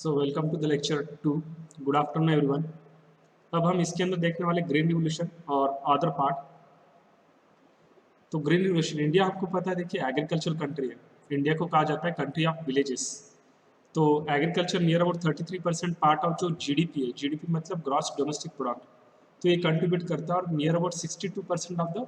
So welcome to the lecture 2। Good afternoon everyone. अब हम इसके अंदर देखने वाले ग्रीन रिवोल्यूशन और अदर पार्ट। तो ग्रीन रिवोल्यूशन, इंडिया आपको पता है, देखिए एग्रीकल्चर कंट्री है। इंडिया को कहा जाता है कंट्री ऑफ विलेजेस। तो agriculture near about 33% part of जो जीडीपी है, जीडीपी मतलब ग्रॉस डोमेस्टिक प्रोडक्ट, तो ये कंट्रीब्यूट करता है। और near about 62% of the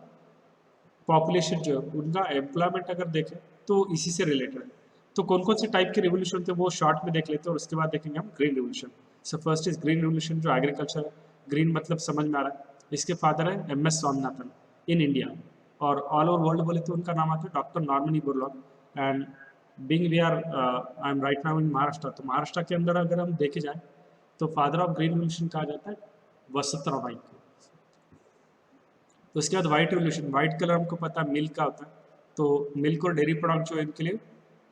population जो है उनका एम्प्लॉयमेंट अगर देखें तो इसी से रिलेटेड है। तो कौन कौन से टाइप के रिवोल्यूशन थे वो शॉर्ट में देख लेते हैं और उसके बाद देखेंगे हम green revolution. So first is green revolution जो एग्रीकल्चर है। ग्रीन मतलब समझ में आ रहा है। इसके फादर है MS स्वामीनाथन इन इंडिया, और ऑल ओवर वर्ल्ड बोले तो उनका नाम आता है doctor Norman E Borlaug. And being we are I am right now in Maharashtra, तो महाराष्ट्र के अंदर अगर हम देखे जाए तो फादर ऑफ ग्रीन रिवोल्यूशन कहा जाता है वसंतराव नाईक को। तो उसके बाद व्हाइट रिवोल्यूशन, व्हाइट कलर हमको पता है मिल्क का होता है, तो मिल्क और डेयरी प्रोडक्ट जो है इनके लिए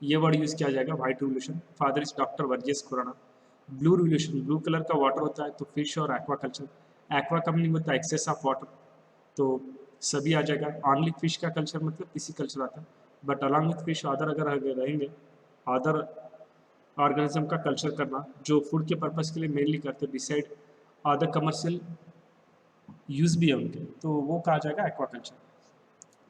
ये वर्ड यूज़ किया जाएगा white revolution. Father is doctor Varghese Khurana. Blue revolution, blue colour का वाटर होता है तो फिश और एक्वाकल्चर। एक्वा का मीनिंग होता है एक्सेस ऑफ वाटर, तो सभी आ जाएगा। ऑनली फिश का कल्चर मतलब किसी कल्चर आता है, but along with fish other अगर रहेंगे अदर ऑर्गेनिज्म का कल्चर करना जो फूड के पर्पज़ के लिए मेनली करते हैं, बिसाइड अदर कमर्शियल यूज़ भी है उनके, तो वो कहा जाएगा एक्वाकल्चर।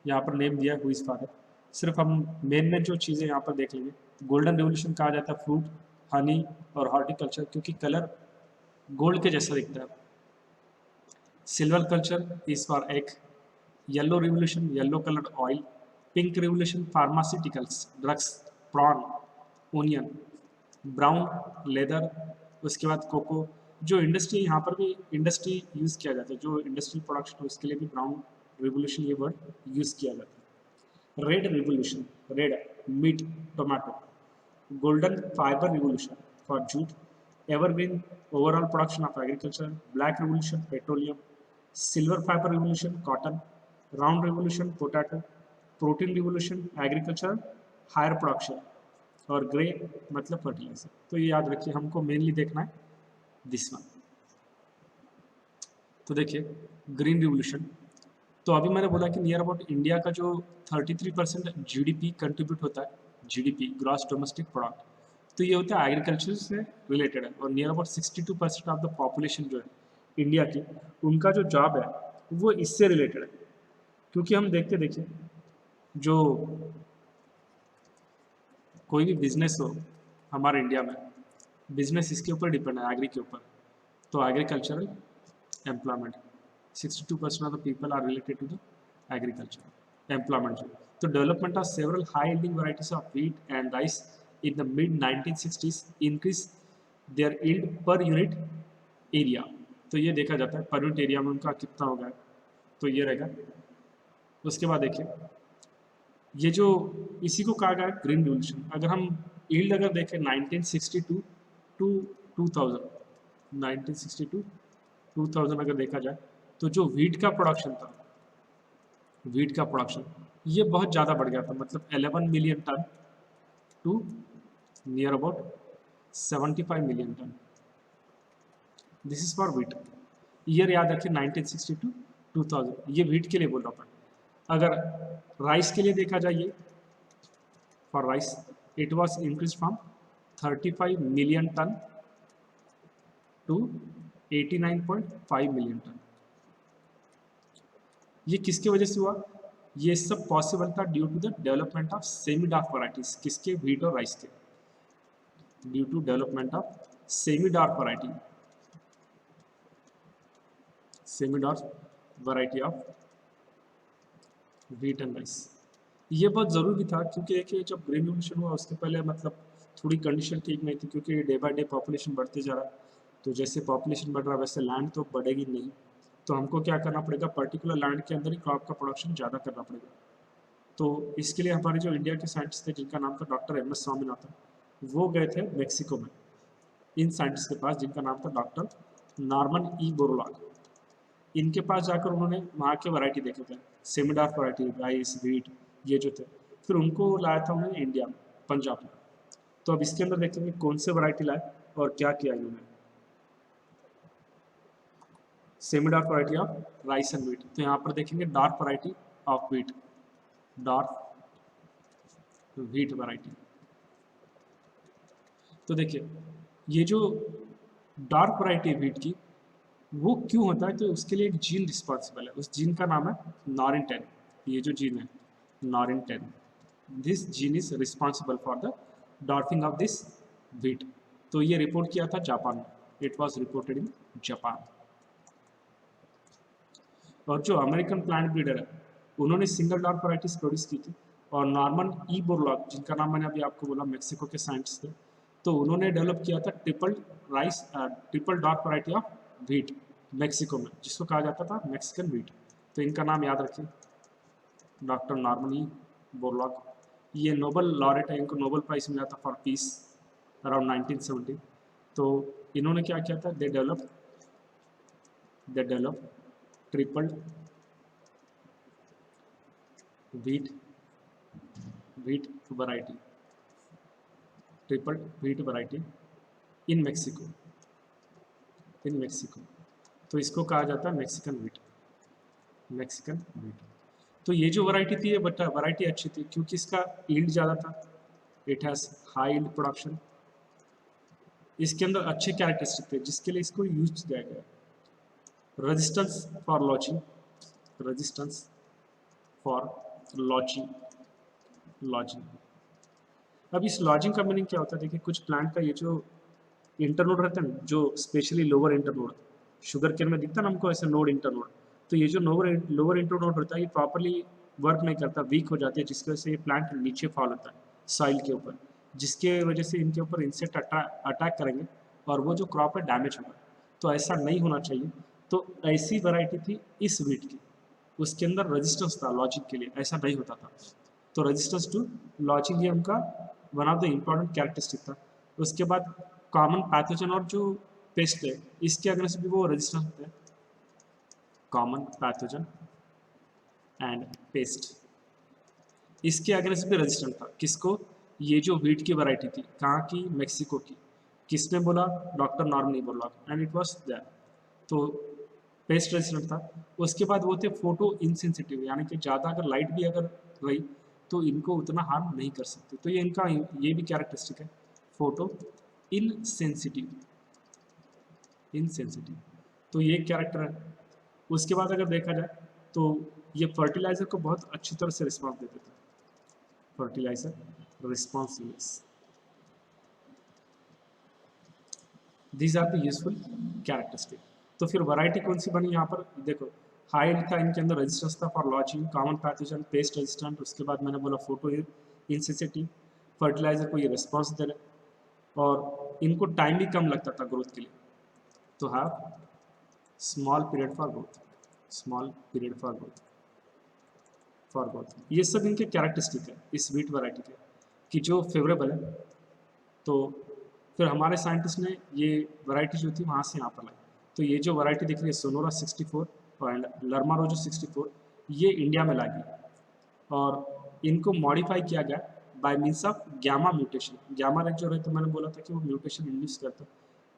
यहाँ पर नेम दिया हुई इस फादर। सिर्फ हम मेन जो चीज़ें यहाँ पर देख लेंगे। गोल्डन रिवोल्यूशन कहा जाता है फ्रूट, हनी और हॉर्टिकल्चर, क्योंकि कलर गोल्ड के जैसा दिखता है। Silver culture is for egg. Yellow revolution yellow coloured oil. Pink revolution pharmaceuticals drugs, prawn, onion. Brown leather, उसके बाद कोको। जो इंडस्ट्री, यहाँ पर भी इंडस्ट्री यूज़ किया जाता है, जो इंडस्ट्रियल प्रोडक्शन है उसके लिए भी ब्राउन रिवोल्यूशन ये वर्ड यूज़ किया जाता है। Red revolution, red meat, tomato. Golden fibre revolution for jute. Evergreen overall production of agriculture. Black revolution petroleum. Silver fibre revolution cotton. Round revolution potato. Protein revolution agriculture higher production. और grey मतलब फर्टिलाइजर। तो ये याद रखिए, हमको mainly देखना है दिस वन। तो देखिए ग्रीन रिवोल्यूशन, तो अभी मैंने बोला कि नियर अबाउट इंडिया का जो 33% जीडीपी कंट्रीब्यूट होता है, जीडीपी ग्रॉस डोमेस्टिक प्रोडक्ट, तो ये होता है एग्रीकल्चर से रिलेटेड है। और near about 62% of the population जो है इंडिया की, उनका जो जॉब है वो इससे रिलेटेड है। क्योंकि हम देखिए जो कोई भी बिजनेस हो हमारे इंडिया में, बिजनेस इसके ऊपर डिपेंड है, एग्री के ऊपर। तो agricultural employment 62% of the people are related to the agriculture employment. So development of several high yielding varieties of wheat and rice in the mid 1960s increased their yield per unit area. तो ये देखा जाता है per unit area में उनका कितना होगा, तो ये रहेगा। उसके बाद देखिए ये जो इसी को कहा गया ग्रीन रिवोल्यूशन। अगर हम यील्ड अगर देखें 1962 टू 2000, 1962 2000 अगर देखा जाए तो जो वीट का प्रोडक्शन था, वीट का प्रोडक्शन ये बहुत ज़्यादा बढ़ गया था, मतलब 11 million ton to near about 75 million ton. This is for wheat. Year याद रखिए 1962 2000, ये वीट के लिए बोल रहा था। अगर राइस के लिए देखा जाए, for rice it was increase from 35 million ton to 89.5 million ton. ये किसके वजह से हुआ? ये सब पॉसिबल था due to the development of semi dark varieties. किसके? व्हीट और राइस के। Due to development of semi dark variety, semi dark variety of wheat and rice. ये बहुत ज़रूरी था क्योंकि देखिए जब ग्रीन रिवोल्यूशन हुआ उसके पहले मतलब थोड़ी कंडीशन ठीक नहीं थी, क्योंकि डे बाय डे पॉपुलेशन बढ़ते जा रहा है। तो जैसे पॉपुलेशन बढ़ रहा है वैसे लैंड तो बढ़ेगी नहीं, तो हमको क्या करना पड़ेगा, पर्टिकुलर लैंड के अंदर ही क्रॉप का प्रोडक्शन ज़्यादा करना पड़ेगा। तो इसके लिए हमारे जो इंडिया के साइंटिस्ट थे जिनका नाम था डॉक्टर MS स्वामीनाथन, वो गए थे मेक्सिको में इन साइंटिस्ट के पास जिनका नाम था डॉक्टर नॉर्मन ई बोरलॉग। इनके पास जाकर उन्होंने वहाँ के वैरायटी देखे थे, semi dark variety, rice, wheat, ये जो थे। फिर उनको लाया था उन्होंने इंडिया में, पंजाब में। तो अब इसके अंदर देखेंगे कौन से वैरायटी लाए और क्या किया इन्होंने। Semi dark variety of rice and wheat, तो यहाँ पर देखेंगे dark variety of wheat, dark wheat variety. तो देखिए ये जो डार्क वैरायटी है वीट की, वो क्यों होता है, तो उसके लिए एक जीन रिस्पॉन्सिबल है, उस जीन का नाम है नॉरिन-10। ये जो जीन है Norin ten, this gene is responsible for the dwarfing of this wheat. तो ये रिपोर्ट किया था जापान में, it was reported in Japan. और जो अमेरिकन प्लांट ब्रीडर है, उन्होंने सिंगल डार्क वैराइटीज प्रोड्यूस की थी, और नॉर्मन ई बोरलॉग, जिनका नाम मैंने अभी आपको बोला, मेक्सिको के साइंटिस्ट थे, तो उन्होंने डेवलप किया था triple dark variety of wheat Mexico में, जिसको कहा जाता था मैक्सिकन व्हीट। तो इनका नाम याद रखिए, डॉक्टर नॉर्मन ई बोरलॉग। ये नोबल लॉरेट है, इनको नोबल प्राइज मिला था फॉर पीस अराउंड 1970। तो इन्होंने क्या किया था, they develop triple wheat variety, triple wheat variety in Mexico, तो इसको कहा जाता है मैक्सिकन व्हीट। तो ये जो वैरायटी थी, ये वैरायटी अच्छी थी क्योंकि इसका यील्ड ज़्यादा था, it has high yield production, इसके अंदर अच्छे कैरेक्टरिस्टिक थे जिसके लिए इसको यूज किया गया। Resistance for lodging. अब इस लॉजिंग का मीनिंग क्या होता है, देखिए कुछ प्लांट का ये जो इंटरनोड रहता है ना, जो specially lower internode, sugar cane में दिखता है ना हमको ऐसे नोड इंटरनोड, तो ये जो लोअर इंटरनोड होता है, ये प्रॉपरली वर्क नहीं करता, वीक हो जाती है, जिसकी वजह से ये प्लांट नीचे फॉल होता है सॉइल के ऊपर, जिसके वजह से इनके ऊपर इंसेक्ट अटैक करेंगे और वो जो क्रॉप है डैमेज होगा। तो ऐसा नहीं होना चाहिए। तो ऐसी वैरायटी थी इस वीट की, उसके अंदर रेजिस्टेंस था लॉजिंग के लिए, ऐसा नहीं होता था। तो रेजिस्टेंस टू लॉजिंग ये उनका one of the important characteristic था। उसके बाद कॉमन पैथोजन और जो पेस्ट है, इसके अगेंस्ट भी वो रेजिस्टेंस होते हैं, कॉमन पैथोजन एंड पेस्ट, इसके अगेंस्ट भी रेजिस्टेंट था। किसको, ये जो वीट की वैरायटी थी, कहाँ की, मेक्सिको की। किसने बोला, doctor Norman Borlaug, and it was there. तो पेस्ट रेजिस्टेंट था। उसके बाद वो थे फोटो इनसेंसिटिव, यानी कि ज़्यादा अगर लाइट भी अगर रही तो इनको उतना हार्म नहीं कर सकते। तो ये इनका ये भी कैरेक्टरिस्टिक है, फोटो इनसेंसिटिव। तो ये कैरेक्टर है। उसके बाद अगर देखा जाए तो ये फर्टिलाइजर को बहुत अच्छी तरह से रिस्पॉन्स देते थे, fertiliser responsiveness. These are the useful characteristic. तो फिर वैरायटी कौन सी बनी यहाँ पर, देखो हाई था, इनके अंदर रेजिस्टेंस था for lodging, common pathogen, pest resistant, उसके बाद मैंने बोला फोटो इनसेंसिटिव, फर्टिलाइजर को ये रिस्पॉन्स दे रहे, और इनको टाइम भी कम लगता था ग्रोथ के लिए। तो have small period for growth. ये सब इनके कैरेक्टरिस्टिक है इस वीट वैरायटी के, कि जो फेवरेबल है। तो फिर हमारे साइंटिस्ट ने ये वैरायटी जो थी वहाँ से यहाँ पर लाई। तो ये जो वैरायटी दिख रही है सोनोरा 64 एंड लर्मा रोजो 64, ये इंडिया में लाई गई और इनको मॉडिफाई किया गया by means of gamma mutation. Gamma rays जो रहता है, मैंने बोला था कि वो म्यूटेशन इंड्यूस करता है,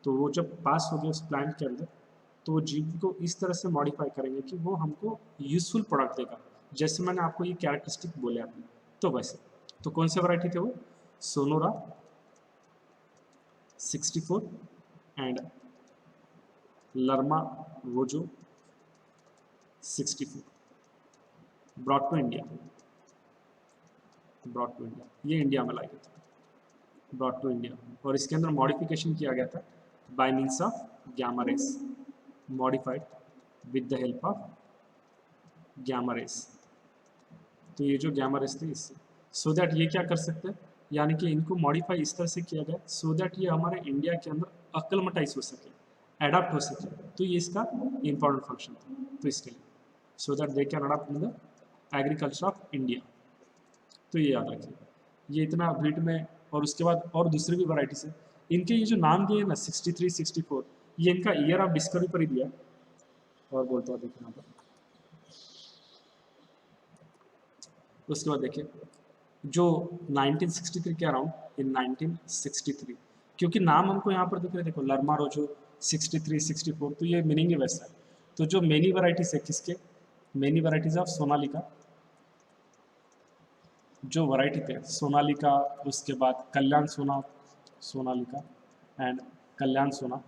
तो वो जब पास हो गया उस प्लांट के अंदर, तो वो जीव को इस तरह से मॉडिफाई करेंगे कि वो हमको यूजफुल प्रोडक्ट देगा, जैसे मैंने आपको ये कैरेक्टरिस्टिक बोले आपने। तो वैसे, तो कौन से वैरायटी थे वो, सोनोरा 64 एंड लर्मा रोजो 64, ब्रॉट टू इंडिया, ये इंडिया में लाई गई थी, ब्रॉट टू इंडिया। और इसके अंदर मॉडिफिकेशन किया गया था by means of gamma rays, modified with the help of gamma rays. तो ये जो गैमा रेस थे इससे, सो दैट ये क्या कर सकते हैं, यानी कि इनको मॉडिफाई इस तरह से किया गया सो दैट ये हमारे इंडिया के अंदर अक्लमटाइज हो सके, एडाप्ट हो सके। तो ये इसका इंपॉर्टेंट फंक्शन था, तो इसके लिए so that they can adapt in the agriculture of India. तो ये याद रखिए, ये इतना वीट में। और उसके बाद और दूसरी भी वैराइटीज है, इनके ये जो नाम दिए ना 63, 64, ये इनका ईयर ऑफ डिस्कवरी पर ही दिया। और बोलता हूँ देखिए यहाँ पर, उसके बाद देखिए जो 1963 के अराउंड, इन 1963, क्योंकि नाम हमको यहाँ पर दिख रहे, देखो लर्मा रोजो 63, 64, तो ये मीनिंग ही वैसा है। तो जो मेनी वैराइटीज है, किसके, मेनी वैराइटीज ऑफ सोनालिका, जो वैरायटी थे सोनालिका, उसके बाद कल्याण सोनालिका एंड कल्याण सोना,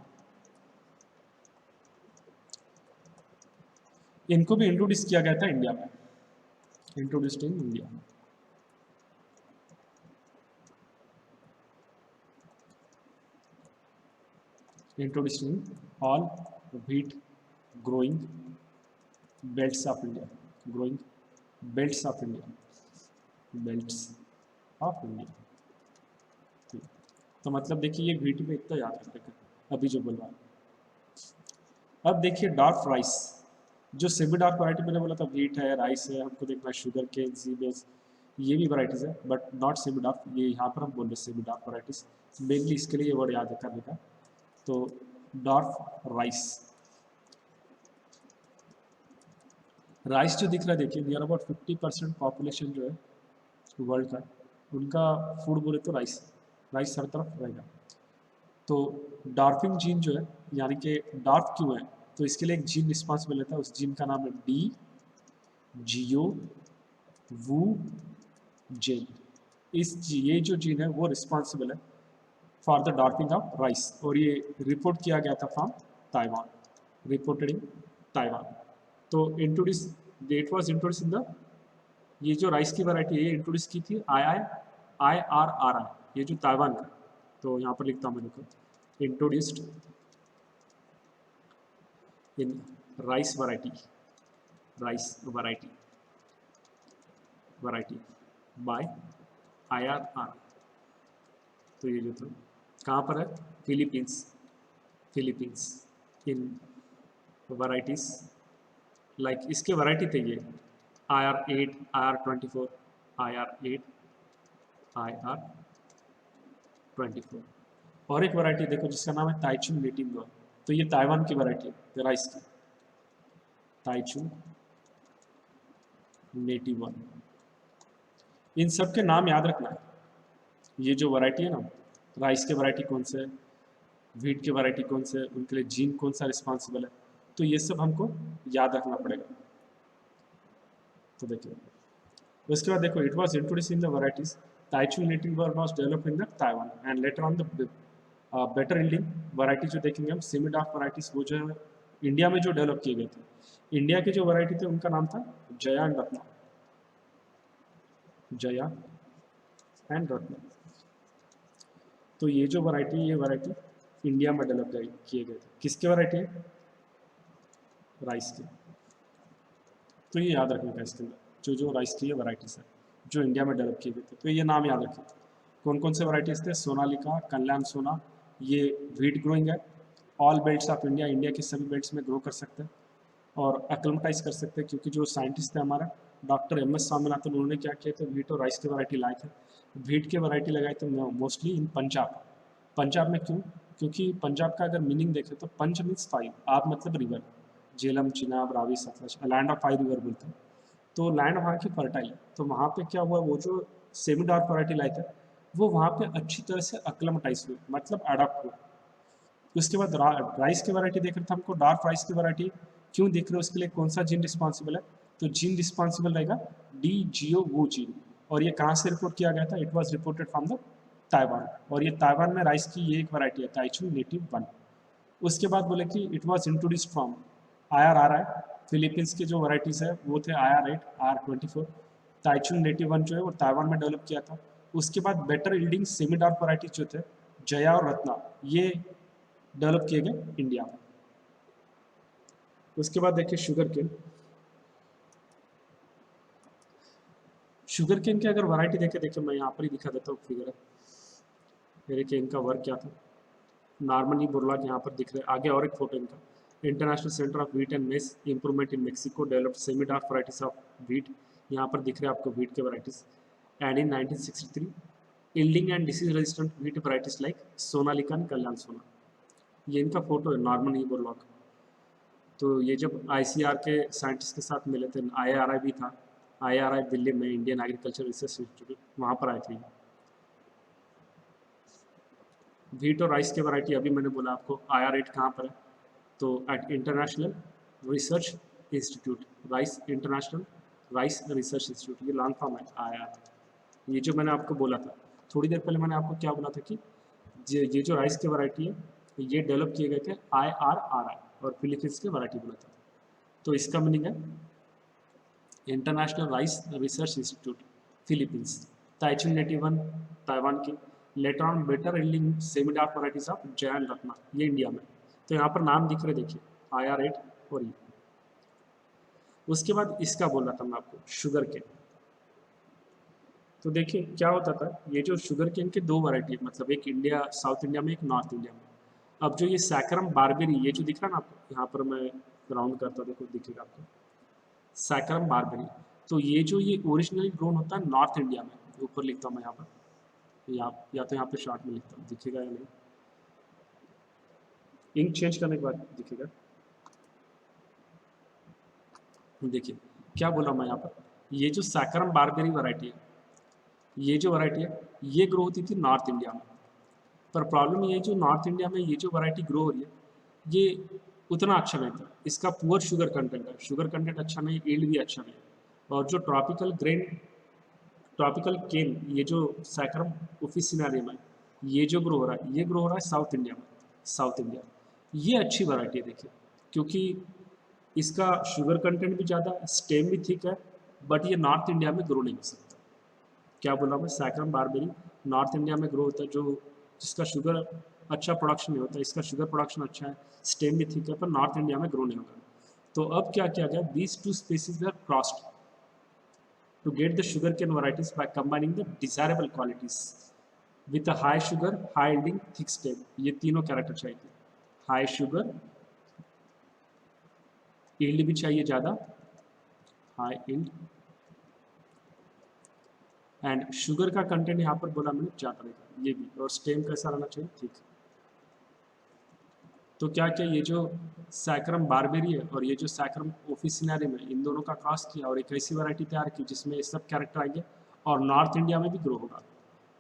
इनको भी इंट्रोड्यूस किया गया था इंडिया में, introduced in India. Introduced in all wheat growing belts of India, growing belts of India, belts of India. तो मतलब देखिए ये व्हीट में इतना याद रखेगा अभी जो बोल रहा है। अब देखिए डार्क राइस, जो सेमी डार्क वैरायटी मैंने बोला था, व्हीट है, राइस है, हमको देखना है शुगर केन, सीबेस, ये भी वैरायटीज है बट नॉट सेमी डार्क। ये यहाँ पर हम बोल रहे हैं सेमी डार्क वैरायटीज, मेनली इसके लिए ये वर्ड याद करने का। तो डार्क राइस, राइस जो दिख रहा है देखिए, नियर अबाउट 50% पॉपुलेशन जो है वर्ल्ड का, उनका फूड बोले तो राइस, राइस हर तरफ रहेगा। तो डार्फिंग जीन जो है, यानी कि डार्क क्यों है, तो इसके लिए एक जीन रिस्पॉन्सिबल रहता है, उस जीन का नाम है डी जियो वू जेन। ये जो जीन है वो रिस्पॉन्सिबल है for the dwarfing of rice, और ये रिपोर्ट किया गया था from Taiwan, reported in Taiwan. तो introduce, it was introduce in the, ये जो राइस की वैरायटी है ये इंट्रोड्यूस की थी IRRI, ये जो ताइवान का। तो यहाँ पर लिखता हूँ मैं, देखो, introduced in rice variety, rice variety by IRR। तो ये जो था कहाँ पर है, Philippines, Philippines in varieties like इसके वैरायटी थे ये IR8, IR24, IR8, IR24। और एक वैरायटी देखो जिसका नाम है ताइचुंग नेटिव वन, तो ये ताइवान की वैरायटी है राइस की, ताइचुंग नेटिव वन। इन सब के नाम याद रखना है। ये जो वैरायटी है ना, राइस के वैरायटी कौन से है, व्हीट के वैरायटी कौन से है, उनके लिए जीन कौन सा रिस्पॉन्सिबल है, तो ये सब हमको याद रखना पड़ेगा। तो देखिए उसके बाद देखो, it was introduce in the varieties, Taichung native one was developed in the Taiwan and later on the better yielding variety जो देखेंगे हम, सेमी डार्क वैराइटीज, वो जो है इंडिया में जो डेवलप किए गए थे। इंडिया के जो वैरायटी थे उनका नाम था जया एंड रत्ना, जया एंड रत्ना। तो ये जो वैरायटी, ये वैरायटी इंडिया में डेवलप किए गए थे। किसके वैरायटी है, राइस की। तो ये याद रखने का इसके अंदर, जो राइस की वैराइटीज है जो इंडिया में डेवलप किए गए थे, तो ये नाम याद रखें। कौन कौन से वैराइटीज थे, सोनालिका, कल्याण सोना, ये व्हीट ग्रोइंग है, all belts of India, India के सभी बेल्ट्स में ग्रो कर सकते हैं और एक्लमेटाइज कर सकते हैं, क्योंकि जो साइंटिस्ट थे हमारा डॉक्टर MS स्वामीनाथन, उन्होंने क्या किया था, व्हीट और राइस की वैरायटी लाए थे। व्हीट की वैरायटी लगाए थे मोस्टली इन पंजाब। पंजाब में क्यों, क्योंकि पंजाब का अगर मीनिंग देखें तो पंच मीन्स 5, आप मतलब river, Jhelum, Chenab, Ravi, Sutlej, land of 5 river बोलते हैं। तो लैंड वहाँ की फर्टाइल है। तो वहाँ पे क्या हुआ, वो जो सेमी डार्क वैरायटी लाए थे वो वहाँ पे अच्छी तरह से एक्लमेटाइज हुए, मतलब अडॉप्ट हुए। उसके बाद राइस की वैरायटी देख रहे थे हमको, डार्क राइस की वैरायटी क्यों देख रहे हो, उसके लिए कौन सा जीन रिस्पॉन्सिबल है, तो जीन रिस्पॉन्सिबल रहेगा DGO जीन। और ये कहाँ से रिपोर्ट किया गया था, it was reported from the Taiwan, और ये ताइवान में राइस की ये एक वैरायटी है, ताइचुंग नेटिव वन। उसके बाद बोले कि it was introduced from IRRI, Philippines के जो वैराइटीज़ है वो थे IR8, IR24, Taichung native one जो है वो ताइवान में डेवलप किया था। उसके बाद better yielding semi dwarf varieties जो थे, जया और रत्ना, ये डेवलप किए गए इंडिया में। उसके बाद देखिए शुगर केन, शुगर केन की अगर वैरायटी देखिए मैं यहाँ पर ही दिखा देता हूँ फिगर, ये देखिए इनका वर्क क्या था। नॉर्मली बोरलॉग यहाँ पर दिख रहे हैं, आगे और एक फोटो इनका, international centre of wheat and maize improvement in Mexico developed semi dwarf varieties of wheat, यहाँ पर दिख रहे हैं आपको व्हीट के varieties. And in 1963 yielding and disease resistant wheat varieties like Sonalika and Kalyan Sona, ये इनका फोटो है नॉर्मली बोरलॉग। तो ये जब ICR के साइंटिस्ट के साथ मिले थे, IRI भी था, IRI दिल्ली में, इंडियन एग्रीकल्चर रिसर्च इंस्टीट्यूट, वहाँ पर आए थे। व्हीट और राइस की वैरायटी अभी मैंने बोला आपको, IR8 कहाँ पर है, तो at international research institute, rice international rice research institute, ये लॉन्ग फॉर्म है IR। ये जो मैंने आपको बोला था थोड़ी देर पहले, मैंने आपको क्या बोला था कि ये जो राइस की वैरायटी है तो ये डेवलप किए गए थे IRRI और फिलीपींस के वैरायटी बोला था। तो इसका मीनिंग है international rice research institute Philippines, Taichung native one Taiwan की, later on better yielding semi dwarf varieties of Jaya Ratna, ये इंडिया में। तो यहाँ पर नाम दिख रहे देखिए IR8 और ये। उसके बाद इसका बोल रहा था मैं आपको शुगर केन। तो देखिए क्या होता था, ये जो शुगर केन के दो वैरायटी है, मतलब एक इंडिया साउथ इंडिया में, एक नॉर्थ इंडिया में। अब जो ये सैकरम बारबेरी, ये जो दिख रहा है ना आपको, यहाँ पर मैं राउंड करता हूँ, देखो दिखेगा आपको सैकरम बारबेरी। तो ये जो ये ओरिजिनली ग्रोन होता है नॉर्थ इंडिया में, ऊपर लिखता हूँ मैं यहाँ पर, या तो यहाँ पे शॉर्ट में लिखता हूँ, दिखेगा या नहीं, इंक चेंज करने के बाद दिखेगा। देखिए क्या बोला मैं यहाँ पर, ये जो सैकरम बारबेरी वैरायटी है, ये जो वैरायटी है ये ग्रो होती थी नॉर्थ इंडिया में। पर प्रॉब्लम ये है जो नॉर्थ इंडिया में ये जो वैरायटी ग्रो हो रही है, ये उतना अच्छा नहीं था, इसका पुअर शुगर कंटेंट है, शुगर कंटेंट अच्छा नहीं, यील्ड भी अच्छा नहीं। और जो ट्रॉपिकल ग्रेन, ट्रॉपिकल केन, ये जो सैकरम ऑफिसिनारियम है, ये जो ग्रो हो रहा है, ये ग्रो हो रहा है साउथ इंडिया में, साउथ इंडिया। ये अच्छी वैरायटी है देखिए, क्योंकि इसका शुगर कंटेंट भी ज़्यादा, स्टेम भी थिक है, बट ये नॉर्थ इंडिया में ग्रो नहीं हो सकता। क्या बोला मैं, सैकरम बारबेरी नॉर्थ इंडिया में ग्रो होता है, जो जिसका शुगर अच्छा प्रोडक्शन नहीं होता, इसका शुगर प्रोडक्शन अच्छा है, स्टेम भी ठीक है, पर नॉर्थ इंडिया में ग्रो नहीं होगा। तो अब क्या किया गया, these two species are crossed to get the sugarcane varieties by combining the desirable qualities with a high sugar, high yielding, thick stem। ये तीनों कैरेक्टर चाहिए, हाई शुगर, यील्ड भी चाहिए ज़्यादा, हाई यील्ड, एंड शुगर का content यहाँ पर बोला मैंने ज़्यादा रहेगा, ये भी, और स्टेम कैसा रहना चाहिए, ठीक। तो क्या क्या ये जो सैकरम बारबेरी है और ये जो सैकरम ऑफिसिनारियम है, इन दोनों का क्रॉस किया और एक ऐसी वैरायटी तैयार की जिसमें ये सब कैरेक्टर आएंगे और नॉर्थ इंडिया में भी ग्रो होगा।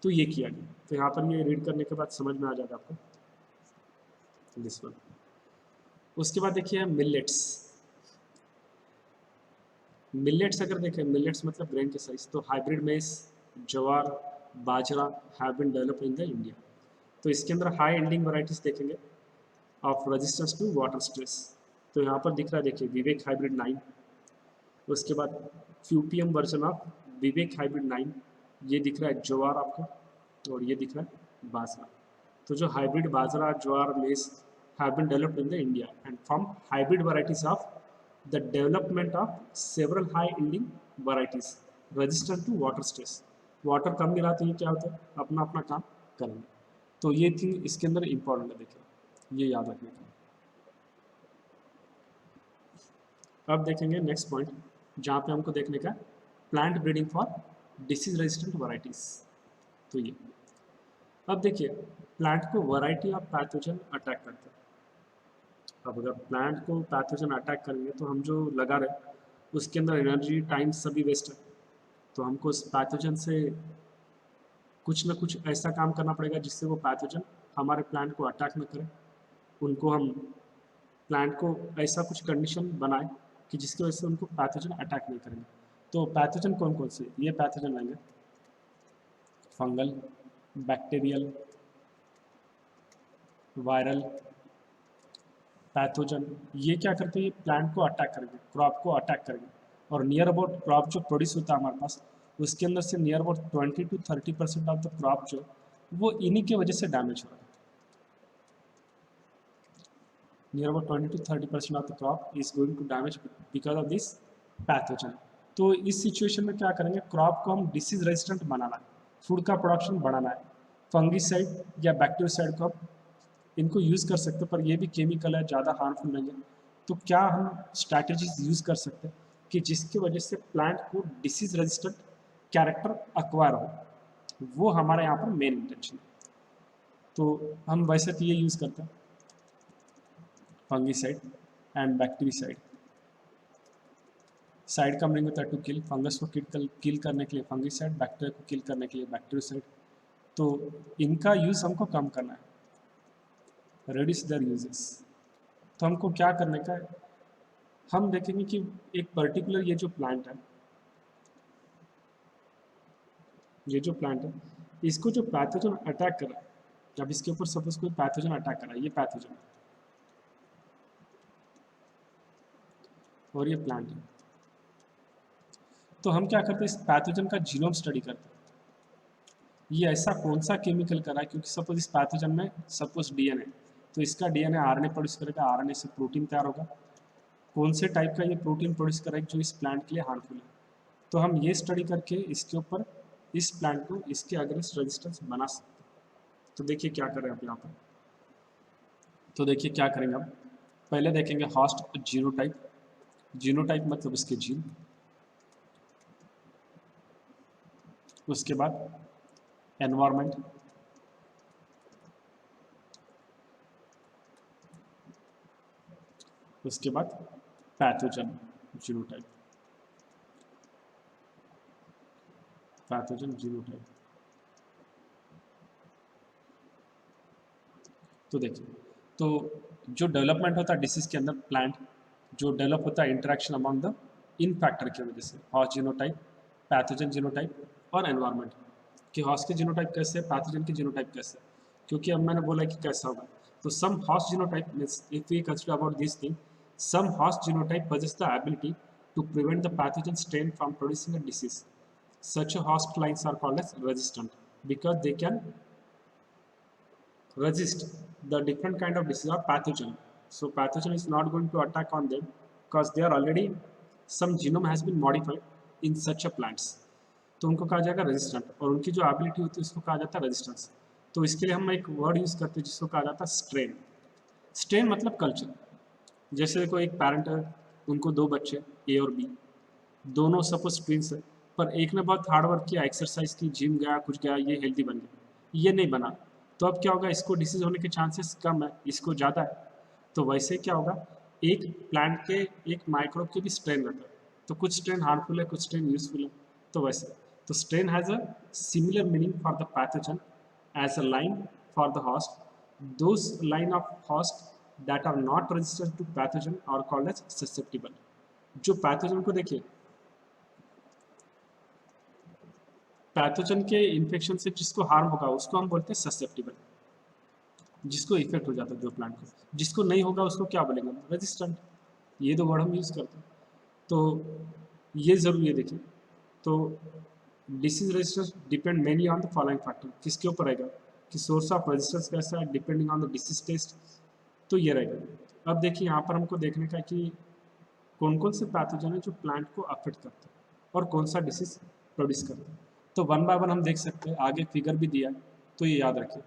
तो ये किया गया। तो यहाँ पर ये रीड करने के बाद समझ में आ जाएगा आपको दिस वन। उसके बाद देखिए मिलेट्स। मिलेट्स अगर देखें, मिलेट्स मतलब ग्रेन के साइज, तो hybrid maize, jowar, bajra have been developed in the India. तो इसके अंदर हाई एंडिंग वैरायटीज देखेंगे of resistance to water stress. तो यहाँ पर दिख रहा है देखिए विवेक हाइब्रिड 9, उसके बाद फ्यूपीएम वर्जन ऑफ विवेक हाइब्रिड 9, ये दिख रहा है ज्वार आपको, और ये दिख रहा है बाजरा। तो जो हाइब्रिड बाजरा, ज्वार, maize have been developed in the India and from hybrid varieties of the development of several high ending varieties resistant to water stress. Water कम मिला तो ये क्या होता है, अपना अपना काम करेंगे। तो ये थिंग इसके अंदर इंपॉर्टेंट है, देखिए ये याद रखने का। अब देखेंगे नेक्स्ट पॉइंट, जहाँ पे हमको देखने का plant breeding for disease resistant varieties. तो ये अब देखिए प्लांट को वैरायटी ऑफ पैथोजन अटैक करते हैं। अब अगर प्लांट को पैथोजन अटैक करेंगे तो हम जो लगा रहे उसके अंदर एनर्जी, टाइम सभी वेस्ट है। तो हमको उस पैथोजन से कुछ ना कुछ ऐसा काम करना पड़ेगा जिससे वो पैथोजन हमारे प्लांट को अटैक न करे। उनको हम प्लांट को ऐसा कुछ कंडीशन बनाए कि जिसकी वजह से उनको पैथोजन अटैक नहीं करेंगे। तो पैथोजन कौन कौन से, ये पैथोजन लेंगे फंगल, बैक्टीरियल, वायरल पैथोजन। ये क्या करते हैं, ये प्लांट को अटैक करेंगे, क्रॉप को अटैक करेंगे। और नियर अबाउट क्रॉप जो प्रोड्यूस होता है हमारे पास, उसके अंदर से near about 20 to 30% of the crop जो वो इन्हीं की वजह से डैमेज हो रहा है। Near about 20 to 30% of the crop is going to damage because of this pathogen. तो इस सिचुएशन में क्या करेंगे, क्रॉप को हम डिसीज रेजिस्टेंट बनाना है, फूड का प्रोडक्शन बढ़ाना है, फंगीसाइड या बैक्टीरियोसाइड को इनको यूज़ कर सकते हैं, पर ये भी केमिकल है, ज़्यादा हार्मफुल नहीं है। तो क्या हम स्ट्रैटेजीज यूज़ कर सकते हैं कि जिसकी वजह से प्लांट को डिसीज रेजिस्टेंट कैरेक्टर अक्वायर हो, वो हमारे यहाँ पर मेन इंटेंशन है। तो हम वैसे तो ये यूज़ करते हैं फंगीसाइड एंड बैक्टीरियासाइड। साइड का मीनिंग होता है टू किल, फंगस को किल करने के लिए फंगीसाइड, बैक्टीरिया को किल करने के लिए बैक्टीरियोसाइड। तो इनका यूज़ हमको कम करना है, reduce their uses। तो हमको क्या करने का है, हम देखेंगे कि एक पर्टिकुलर ये जो प्लांट है, ये जो प्लांट है, इसको जो पैथोजन अटैक कर रहा है, जब इसके ऊपर सपोज कोई पैथोजन अटैक करा, ये पैथोजन और ये प्लांट है, तो हम क्या करते हैं, इस पैथोजन का जीनोम स्टडी करते हैं। ये ऐसा कौन सा केमिकल करा है, क्योंकि सपोज इस पैथोजन में सपोज डीएनए, तो इसका डीएनए आरएनए प्रोड्यूस करेगा, आरएनए से प्रोटीन तैयार होगा। कौन से टाइप का ये प्रोटीन प्रोड्यूस करेगा जो इस प्लांट के लिए हार्मफुल है, तो हम ये स्टडी करके इसके ऊपर इस प्लांट को इसके अगेंस्ट रेजिस्टेंस बना सकते हैं। तो देखिए क्या करें आप यहाँ पर, तो देखिए क्या करेंगे हम, पहले देखेंगे होस्ट जीनोटाइप। जीनोटाइप मतलब इसके जीन, उसके बाद एनवायरमेंट, उसके बाद पैथोजन जीनोटाइप, पैथोजन जीनोटाइप। तो देखिए, तो जो डेवलपमेंट होता है डिसीज के अंदर, प्लांट जो डेवलप होता है interaction among the in factor की वजह से, हॉस्ट जीनोटाइप, पैथोजन जीनोटाइप और एनवायरमेंट, कि हॉस्ट के जीनोटाइप कैसे, पैथोजन के जीनोटाइप कैसे, क्योंकि अब मैंने बोला कि कैसा होगा। तो some host genotype means if we consider about this thing, some host genotype possess the ability to prevent the pathogen strain from producing a disease. Such a host lines are called as resistant because they can resist the different kind of disease or pathogen. So pathogen is not going to attack on them because they are already, some genome has been modified in such a plants. तो उनको कहा जाएगा resistant, और उनकी जो ability होती है उसको कहा जाता है रेजिस्टेंस। तो इसके लिए हम एक वर्ड यूज करते हैं जिसको कहा जाता है स्ट्रेन। स्ट्रेन मतलब कल्चर। जैसे देखो एक पैरेंट है, उनको दो बच्चे ए और बी, दोनों सपोज ट्विंस है, पर एक ने बहुत हार्ड वर्क किया, एक्सरसाइज की, जिम गया, कुछ गया, ये हेल्दी बन गया, ये नहीं बना, तो अब क्या होगा, इसको डिसीज होने के चांसेस कम है, इसको ज़्यादा है। तो वैसे क्या होगा, एक प्लांट के एक माइक्रोब के भी स्ट्रेन रहता है, तो कुछ स्ट्रेन हार्मफुल है, कुछ स्ट्रेन यूजफुल है। तो वैसे तो strain has a similar meaning for the pathogen as a line for the host. Those line of host that are not resistant to pathogen are called as susceptible। जो pathogen को देखिए, pathogen के infection से जिसको harm होगा उसको हम बोलते हैं ससेप्टिबल, जिसको इफेक्ट हो जाता है जो प्लांट को, जिसको नहीं होगा उसको क्या बोलेंगे, रेजिस्टेंट। ये दो वर्ड हम यूज करते हैं। तो ये जरूरी है देखिए। तो disease resistance depend mainly on the following factor, किसके ऊपर रहेगा कि सोर्स ऑफ रेजिस्टेंस कैसा है, depending on the disease test. तो ये रहेगा। अब देखिए यहाँ पर हमको देखने का कि कौन कौन से पैथोजन है जो प्लांट को अफेक्ट करते हैं और कौन सा डिसीज प्रोड्यूस करते हैं। तो वन बाय वन हम देख सकते हैं, आगे फिगर भी दिया है, तो ये याद रखिए।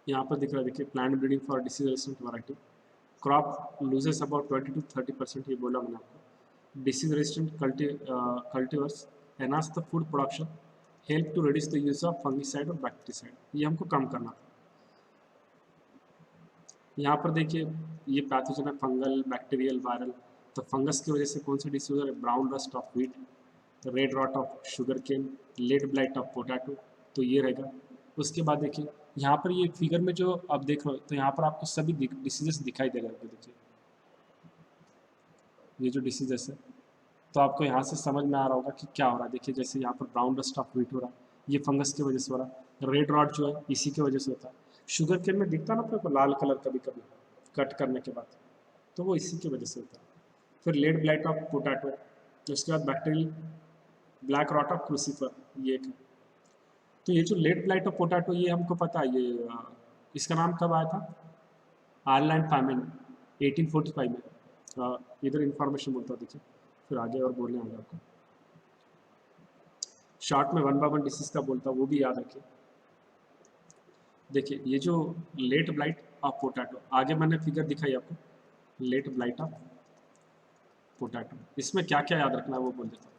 यहाँ पर दिख रहा है देखिए, plant breeding for disease resistant variety, crop loses about 20 to 30%, ये बोला मैंने आपको। Disease resistant cultivars enhance the food production, help to reduce the use of fungicide और बैक्टीसाइड, ये हमको कम करना था। यहाँ पर देखिए ये पैथोजन है, फंगल, बैक्टीरियल, वायरल। तो फंगस की वजह से कौन सी डिसीज है, brown rust of wheat, red rot of sugarcane, late blight of potato, तो ये रहेगा। उसके बाद देखिए यहाँ पर ये फिगर में जो आप देख रहे हो, तो यहाँ पर आपको सभी डिसीजेस दिखाई दे रहे हैं। देखिए ये जो डिसीजेस है, तो आपको यहाँ से समझ में आ रहा होगा कि क्या हो रहा है। देखिए जैसे यहाँ पर ब्राउन रस्ट ऑफ व्हीट हो रहा है, ये फंगस की वजह से हो रहा है। रेड रॉट जो है इसी की वजह से होता है। शुगर केन में दिखता ना आपको लाल कलर कभी कभी कट करने के बाद, तो वो इसी की वजह से होता है। फिर लेड ब्लाइट ऑफ पोटैटो, उसके बाद bacterial black rot of crucifer, ये एक है। तो ये जो लेड ब्लाइट ऑफ पोटैटो, ये हमको पता है, ये इसका नाम कब आया था, आयरलैंड फैमिन 1845 में। इधर इंफॉर्मेशन बोलता देखिए, फिर आगे और बोलने आएगा आपको। शॉर्ट में वन बाय वन डिसीज का बोलता, वो भी याद रखिए। देखिए ये जो लेट ब्लाइट ऑफ पोटैटो, आगे मैंने फिगर दिखाई आपको, लेट ब्लाइट ऑफ पोटैटो, इसमें क्या क्या याद रखना है वो बोल देता हूँ।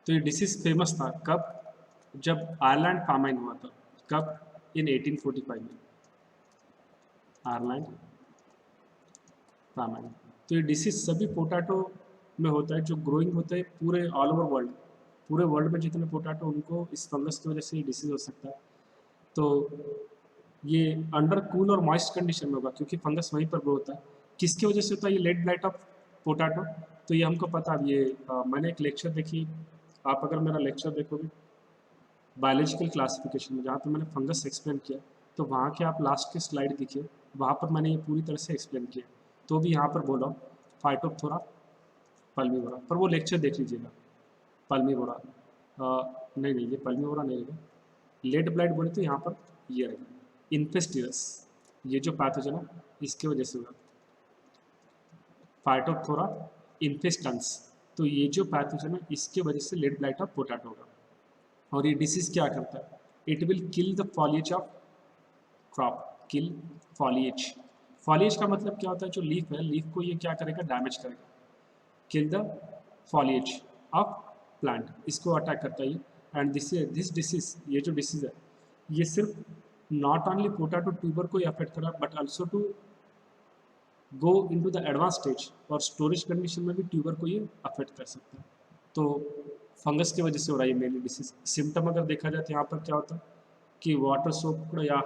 तो ये डिसीज फेमस था कब, जब आयरलैंड फामाइन हुआ था, कब, इन 1845 में, आयरलैंड फामाइन। तो ये डिसीज सभी पोटैटो में होता है, जो ग्रोइंग होता है पूरे ऑल ओवर वर्ल्ड, पूरे वर्ल्ड में जितने पोटैटो, उनको इस फंगस की वजह से ये डिसीज हो सकता है। तो ये अंडर कूल और मॉइस्ट कंडीशन में होगा, क्योंकि फंगस वहीं पर ग्रो होता है। किसकी वजह से होता है ये लेड ब्लाइट ऑफ पोटैटो, तो ये हमको पता है। ये मैंने एक लेक्चर देखी, आप अगर मेरा लेक्चर देखोगे बायोलॉजिकल क्लासिफिकेशन में जहाँ पे मैंने फंगस एक्सप्लेन किया, तो वहाँ के आप लास्ट के स्लाइड देखिए, वहाँ पर मैंने ये पूरी तरह से एक्सप्लेन किया। तो भी यहाँ पर बोला फाइटोप्थोरा पल्मीवोरा, पर वो लेक्चर देख लीजिएगा। पल्मीवोरा नहीं नहीं, ये पल्मीवोरा नहीं रहेगा। लेड ब्लाइट बोले तो यहाँ पर ये रहेगा इन्फेस्टिवस, ये जो पैथोजन है इसकी वजह से होगा। फाइटोप्थोरा इन्फेस्टेंस, तो ये जो पैथोजन है इसके वजह से लेड ब्लाइट ऑफ पोटैटो होगा। और ये डिसीज क्या करता है, it will kill the foliage of crop, kill foliage. Foliage का मतलब क्या होता है, जो लीफ है, लीफ को ये क्या करेगा, डैमेज करेगा। Kill the foliage of plant, इसको अटैक करता है ये। एंड दिस डिसीज, ये जो डिसीज है ये सिर्फ नॉट ओनली पोटैटो ट्यूबर को ही अफेक्ट कर रहा है, but also to go into the advance stage, और स्टोरेज कंडीशन में भी ट्यूबर को ये अफेक्ट कर सकता है। तो फंगस की वजह से हो रहा है मेनली डिसीज। सिम्टम अगर देखा जाए तो यहाँ पर क्या होता है कि वाटर सोप या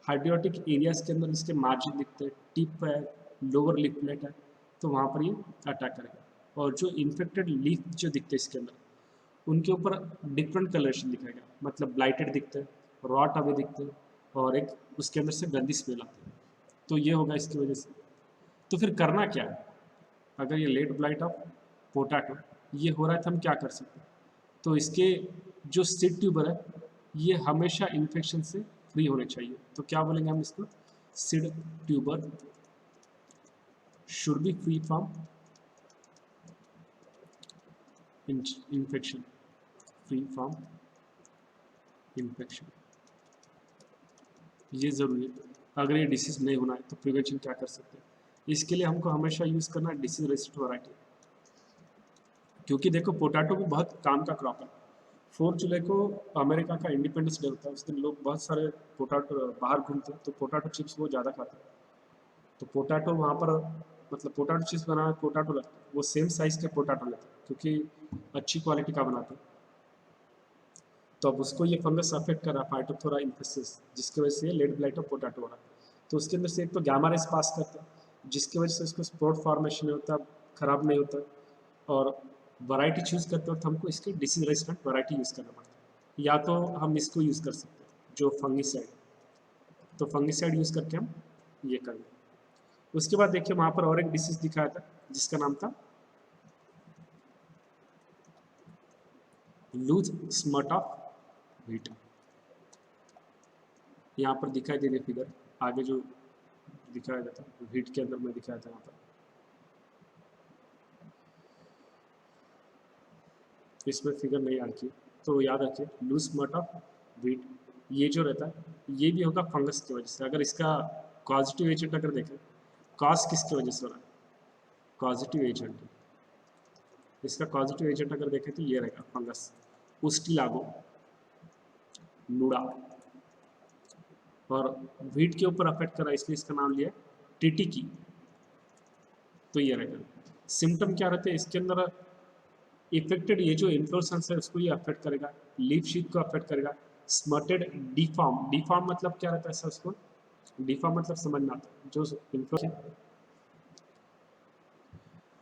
हाइड्रोटिक एरियाज के अंदर इसके मार्जिन दिखते हैं, टिप है, लोअर लिपलेट है, तो वहाँ पर ये अटैक करेगा। और जो इन्फेक्टेड लीफ जो दिखते हैं इसके अंदर, उनके ऊपर डिफरेंट कलरेशन दिखाएगा, मतलब ब्लाइटेड दिखते हैं, रॉट अवे दिखते हैं, और एक उसके अंदर से गंदी स्मेल आती है। तो ये होगा इसकी वजह से। तो फिर करना क्या है, अगर ये लेट ब्लाइट ऑफ पोटैटो ये हो रहा है तो हम क्या कर सकते हैं। तो इसके जो सीड ट्यूबर है ये हमेशा इन्फेक्शन से फ्री होने चाहिए। तो क्या बोलेंगे हम इसको, seed tuber should be free from infection, free from infection, ये ज़रूरी है। अगर ये डिसीज़ नहीं होना है तो प्रिवेंशन क्या कर सकते हैं, इसके लिए हमको हमेशा यूज़ करना है डिसीज रेजिस्टेंट वैरायटी। क्योंकि देखो पोटैटो भी बहुत काम का क्रॉप है। 4 जुलाई को अमेरिका का इंडिपेंडेंस डे होता है, उस दिन लोग बहुत सारे पोटैटो बाहर घूमते हैं, तो पोटैटो चिप्स वो ज़्यादा खाते हैं। तो पोटैटो वहाँ पर मतलब पोटैटो चिप्स बनाना, पोटैटो लगता है, वो सेम साइज़ के पोटैटो लेते हैं क्योंकि अच्छी क्वालिटी का बनाते हैं। तो अब उसको ये फंगस अफेक्ट कर रहा है, फाइटोप्थोरा इन्फेस्टिस, जिसकी वजह से ये लेड ब्लाइट ऑफ पोटैटो हो रहा है। तो उसके अंदर से एक तो गामा रेस पास करता है, जिसकी वजह से उसको स्पोर फॉर्मेशन नहीं होता, खराब नहीं होता। और वैरायटी चूज़ करते वक्त हमको इसकी डिसीज रेजिस्टेंट वैरायटी यूज़ करना पड़ता है, या तो हम इसको यूज़ कर सकते हैं जो फंगिसाइड, तो फंगिसाइड यूज़ करके हम ये करेंगे। उसके बाद देखिए वहाँ पर और एक डिसीज दिखाया था जिसका नाम था लूज स्मट ऑफ व्हीट। यहाँ पर दिखाई दे रही फिगर, आगे जो दिखाया जाता है व्हीट के अंदर में दिखाया था यहाँ पर, इसमें फिगर नहीं आ रखी, तो याद रखिए लूज स्मट ऑफ व्हीट, ये जो रहता है ये भी होगा फंगस की वजह से। अगर इसका पॉजिटिव एजेंट अगर देखें, कॉज किसकी वजह से हो रहा है, पॉजिटिव एजेंट, इसका पॉजिटिव एजेंट अगर देखें तो ये रहेगा फंगस, उस्टिलागो नूडा, और व्हीट के ऊपर अफेक्ट करा इसलिए इसका नाम लिया टिटिकी। तो ये रहेगा। सिम्टम क्या रहते हैं इसके अंदर, इफेक्टेड ये जो इन्फ्लोरेसेंस है उसको ये अफेक्ट करेगा, लीफ शीट को अफेक्ट करेगा, स्मर्टेड डिफॉर्म, डिफॉर्म मतलब क्या रहता है सर, उसको डिफॉर्म मतलब समझ में आता है, जो इन्फ्लोरेंस।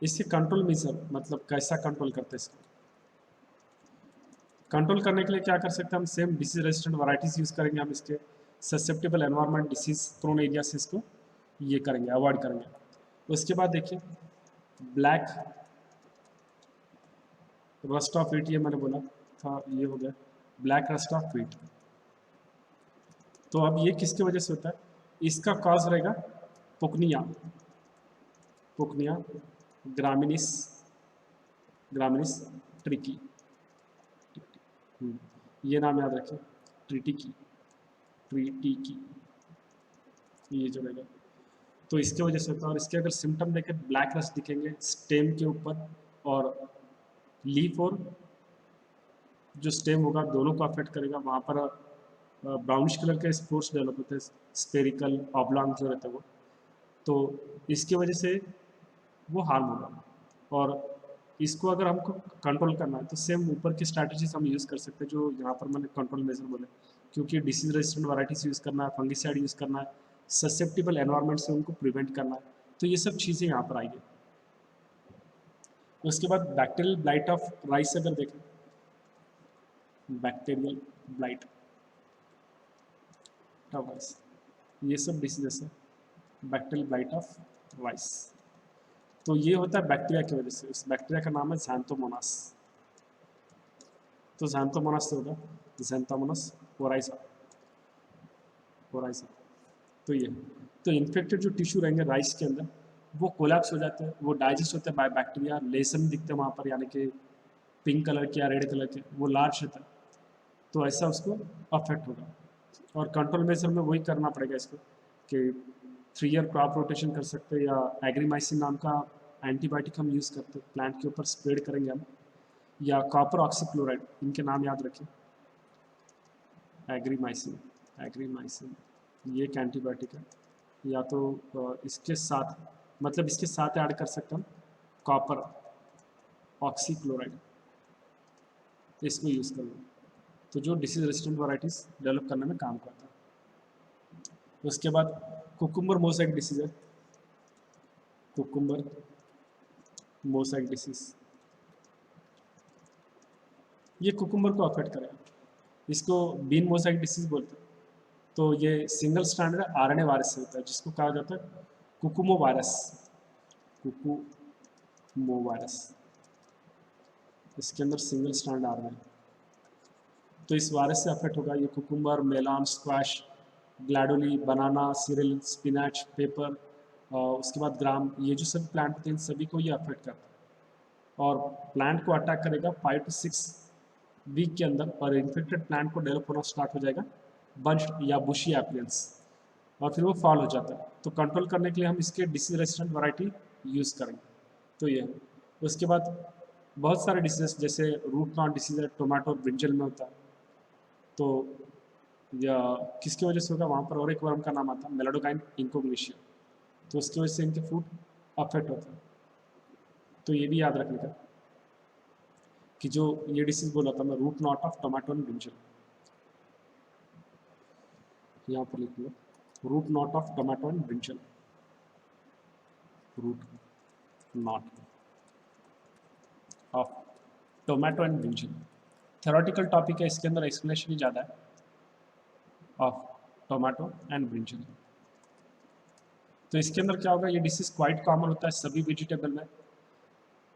इसके कंट्रोल मेजर मतलब कैसा कंट्रोल करते हैं इसको, कंट्रोल करने के लिए क्या कर सकते हैं हम, same disease resistant varieties use करेंगे हम इसके, susceptible environment disease prone area से इसको ये करेंगे, अवॉइड करेंगे। उसके बाद देखिए ब्लैक रस्ट ऑफ व्हीट, ये मैंने बोला था ये हो गया ब्लैक रस्ट ऑफ व्हीट। तो अब ये किसकी वजह से होता है, इसका कॉज रहेगा पुकनिया, पुकनिया ग्रामिनिस, ग्रामिनिस ट्रिकी, ये नाम याद रखें, ट्रिटिकी, ट्रिटिकी, ये जो रहेगा। तो इसके वजह से होता है। और इसके अगर सिम्टम देखें, ब्लैक रस्ट दिखेंगे स्टेम के ऊपर, और लीफ और जो स्टेम होगा दोनों को अफेक्ट करेगा। वहाँ पर ब्राउनिश कलर के स्पोर्स डेवलप होते हैं, स्पेरिकल ऑब्लॉन्ग जो रहता है वो, तो इसकी वजह से वो हार्म होगा। और इसको अगर हमको कंट्रोल करना है तो सेम ऊपर की स्ट्रैटेजीज हम यूज़ कर सकते हैं जो यहाँ पर मैंने कंट्रोल मेजर बोले, क्योंकि डिसीज रेजिस्टेंट वैराइटीज यूज़ करना है, फंगिसाइड यूज़ करना है, ससेप्टिबल एनवायरनमेंट से उनको प्रिवेंट करना है, तो ये सब चीज़ें यहाँ पर आएंगी। उसके बाद बैक्टीरियल ब्लाइट ऑफ राइस अगर देखें, बैक्टीरियल ब्लाइट, वाइस, ये सब डिसीजेस है बैक्टीरियल ब्लाइट ऑफ वाइस। तो ये होता है बैक्टीरिया की वजह से। उस बैक्टीरिया का नाम है ज़ैंथोमोनास। तो ज़ैंथोमोनास से होगा ज़ैंथोमोनास ओराइजा, ओराइजा। तो ये, तो इन्फेक्टेड जो टिश्यू रहेंगे राइस के अंदर वो कोलैप्स हो जाते हैं, वो डाइजेस्ट होते हैं बाय बैक्टीरिया, लेसन दिखते हैं वहाँ पर, यानी कि पिंक कलर के या रेड कलर के, वो लार्ज होता है। तो ऐसा उसको अफेक्ट होगा। और कंट्रोल मेजर में वही करना पड़ेगा इसको कि 3 ईयर क्रॉप रोटेशन कर सकते हैं, या एग्रीमाइसिन नाम का एंटीबायोटिक हम यूज़ करते हैं, प्लांट के ऊपर स्प्रेड करेंगे हम, या कॉपर ऑक्सीक्लोराइड, इनके नाम याद रखें। एग्रीमाइसिन, एग्रीमाइसिन ये एक एंटीबायोटिक है। या तो इसके साथ, मतलब इसके साथ ऐड कर सकते हम कॉपर ऑक्सीक्लोराइड, इसको यूज़ करेंगे तो जो डिसीज रेजिस्टेंट वैराइटीज़ डेवलप करने में काम करता है। उसके बाद कुकुम्बर मोसैक डिसीज है, कुकुम्बर मोसैक डिसीज, ये कुकुम्बर को अफेक्ट करेगा। इसको बीन मोसैक डिसीज बोलते हैं। तो ये सिंगल स्ट्रैंडेड आरएनए वायरस से होता है, जिसको कहा जाता है कुकुमो वायरस, कुकुमो वायरस। इसके अंदर सिंगल स्ट्रैंड आरएनए, तो इस वायरस से अफेक्ट होगा ये कुकुम्बर, मेलन, स्क्वैश, ग्लैडोली, बनाना, सीरियल, स्पिनच, पेपर, उसके बाद ग्राम, ये जो सभी प्लांट होते हैं इन सभी को ये अफेक्ट करता है। और प्लांट को अटैक करेगा 5 to 6 वीक के अंदर, और इन्फेक्टेड प्लांट को डेवलप होना स्टार्ट हो जाएगा बंच या बुशी एपियरेंस, और फिर वो फॉल हो जाता है। तो कंट्रोल करने के लिए हम इसके डिसीज रेजिस्टेंट वैरायटी यूज़ करेंगे। तो ये है। उसके बाद बहुत सारे डिसीजेस, जैसे रूट नॉट डिसीज है, टोमेटो और ब्रिंजल में होता है। तो या किसकी वजह से होगा, वहाँ पर और एक वर्म का नाम आता है मेलाडोगाइन इंकोग्नेशिया, तो उसकी वजह से इनके फ्रूट अफेक्ट होता है। तो ये भी याद रखने का कि जो ये डिसीज बोला था मैं, root knot of tomato and brinjal, यहाँ पर लिख लो root knot of tomato and brinjal, root knot of tomato and brinjal. Theoretical topic है, इसके अंदर एक्सप्लेनेशन ही ज़्यादा है ऑफ टोमेटो एंड ब्रिंजल। तो इसके अंदर क्या होगा, ये डिसीज क्वाइट कॉमन होता है सभी वेजिटेबल में,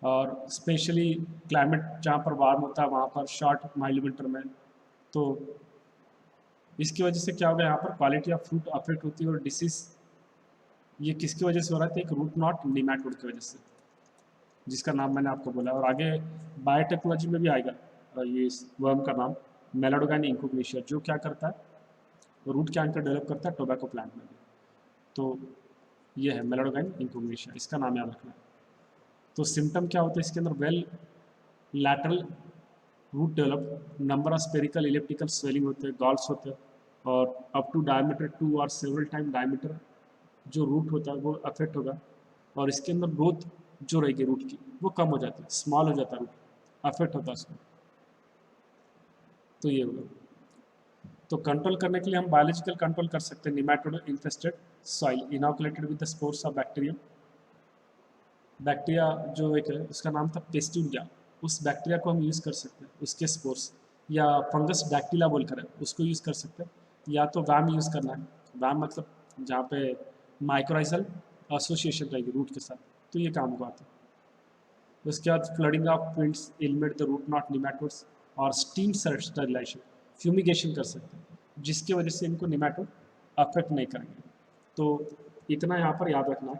और स्पेशली क्लाइमेट जहाँ पर वार्म होता है वहाँ पर, शॉर्ट माइल्ड विंटर में। तो इसकी वजह से क्या होगा, यहाँ पर क्वालिटी ऑफ फ्रूट अफेक्ट होती है। और डिसीज ये किसकी वजह से हो रहा है, एक रूट नॉट निमैटोड की वजह से, जिसका नाम मैंने आपको बोला। और आगे बायोटेक्नोलॉजी में भी आएगा ये वर्म का नाम मेलाडोगाइन इंकोग्नेशिया, जो क्या करता है रूट कैंकर डेवलप करता है टोबैको प्लांट में भी। तो ये है मेलाडोगाइन इंकोग्नेशिया, इसका नाम याद रखना है। तो सिम्टम क्या होता है इसके अंदर, well lateral root develop, number of spherical elliptical swelling होते हैं, गॉल्स होते हैं, और अप टू डायमीटर 2 और सेवरल टाइम डायमीटर जो रूट होता है वो अफेक्ट होगा। और इसके अंदर ग्रोथ जो रहेगी रूट की वो कम हो जाती है, स्मॉल हो जाता है, रूट अफेक्ट होता है उसमें। तो ये होगा। तो कंट्रोल करने के लिए हम बायोलॉजिकल कंट्रोल कर सकते हैं, nematode infested soil inoculated with the spores of bacteria. Bacteria जो एक है उसका नाम था पेस्ट्यूरिया, उस बैक्टीरिया को हम यूज़ कर सकते हैं, उसके स्पोर्स, या फंगस डैक्टिला बोलकर है उसको यूज़ कर सकते हैं, या तो वैम यूज़ करना है। वैम मतलब जहाँ पे माइक्रोराइजल एसोसिएशन रहेगी रूट के साथ, तो ये काम को आता है। उसके बाद flooding of fields eliminate the root knot nematodes, और स्टीम स्टरलाइजेशन, फ्यूमिगेशन कर सकते हैं, जिसकी वजह से इनको निमैटोड अफेक्ट नहीं करेंगे। तो इतना यहाँ पर याद रखना है।